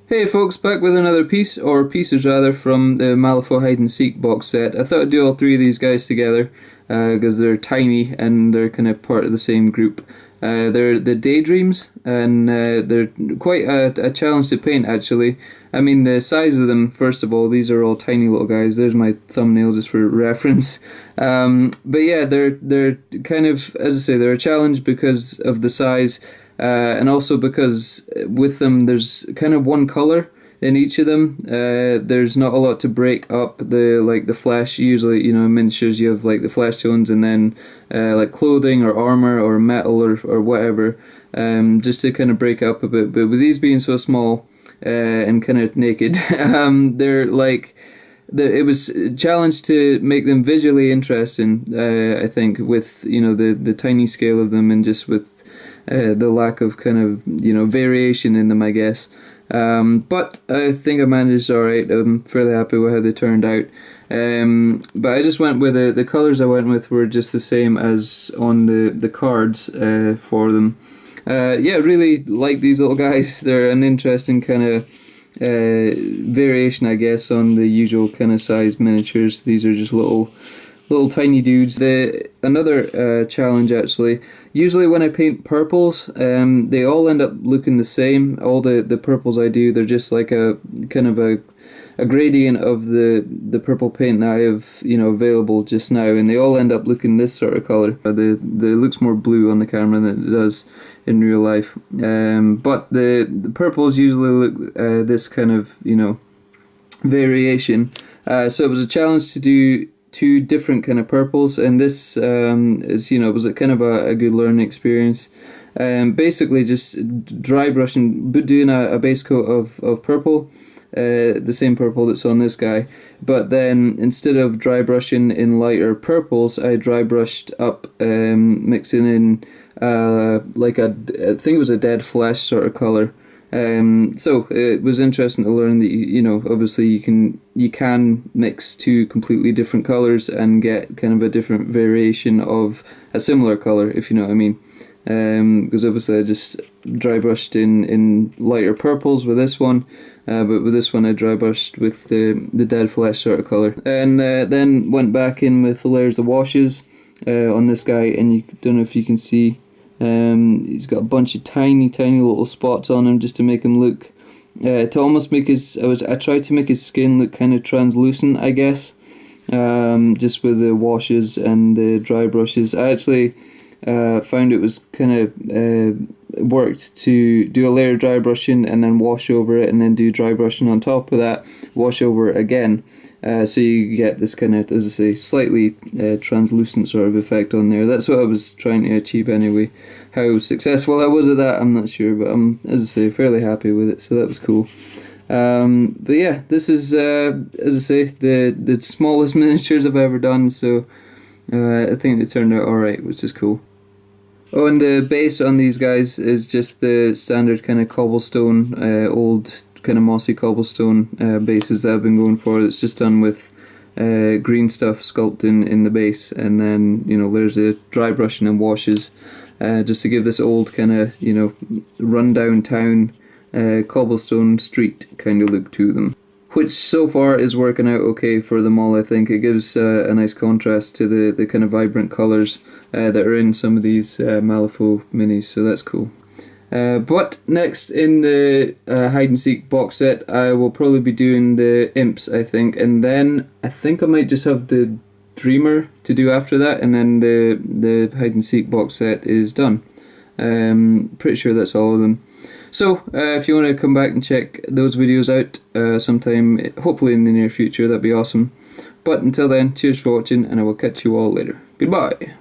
Hey folks, back with another piece, or pieces rather, from the Malifaux hide and seek box set. I thought I'd do all three of these guys together because they're tiny and they're kind of part of the same group. They're the Daydreams, and they're quite a challenge to paint actually. I mean, the size of them, first of all, these are all tiny little guys. There's my thumbnail just for reference. But yeah, they're kind of, as I say, they're a challenge because of the size. And also because with them there's kind of one color in each of them. There's not a lot to break up the flesh. Usually, in miniatures you have like the flesh tones and then like clothing or armor or metal or whatever, just to kind of break up a bit. But with these being so small and kind of naked, they're like. It was a challenge to make them visually interesting. I think with the tiny scale of them and just with the lack of kind of variation in them, I guess. But I think I managed alright. I'm fairly happy with how they turned out. But I just went with the colours I went with were just the same as on the cards for them. Yeah, really like these little guys. They're an interesting kind of variation, I guess, on the usual kind of size miniatures. These are just little tiny dudes. Another challenge actually. Usually when I paint purples, they all end up looking the same. All the purples I do, they're just like a kind of a gradient of the purple paint that I have available just now, and they all end up looking this sort of color. It looks more blue on the camera than it does in real life. But the purples usually look this kind of variation. So it was a challenge to do two different kind of purples, and this was a kind of a good learning experience. Basically just dry brushing, doing a base coat of purple, the same purple that's on this guy, but then instead of dry brushing in lighter purples, I dry brushed up, mixing in like I think it was a dead flesh sort of color. So it was interesting to learn that obviously you can mix two completely different colors and get kind of a different variation of a similar color, if you know what I mean. Because obviously I just dry brushed in lighter purples with this one, but with this one I dry brushed with the dead flesh sort of color, and then went back in with layers of washes on this guy, and you don't know if you can see. He's got a bunch of tiny little spots on him just to make him look, to almost make I tried to make his skin look kind of translucent, I guess, just with the washes and the dry brushes. I actually found it was kind of worked to do a layer of dry brushing and then wash over it and then do dry brushing on top of that, wash over it again. So you get this kind of, as I say, slightly translucent sort of effect on there. That's what I was trying to achieve anyway. How successful I was at that, I'm not sure, but I'm, as I say, fairly happy with it, so that was cool. But yeah, this is, as I say, the smallest miniatures I've ever done, so I think they turned out alright, which is cool. Oh, and the base on these guys is just the standard kind of cobblestone, old kind of mossy cobblestone bases that I've been going for. It's just done with green stuff sculpting in the base, and then there's a dry brushing and washes, just to give this old kind of rundown town cobblestone street kind of look to them, which so far is working out okay for them all. I think it gives a nice contrast to the kind of vibrant colours that are in some of these Malifaux minis, so that's cool. But next in the hide and seek box set, I will probably be doing the imps, I think, and then I think I might just have the dreamer to do after that, and then the hide and seek box set is done. Pretty sure that's all of them. So if you want to come back and check those videos out sometime, hopefully in the near future, that'd be awesome. But until then, cheers for watching, and I will catch you all later. Goodbye.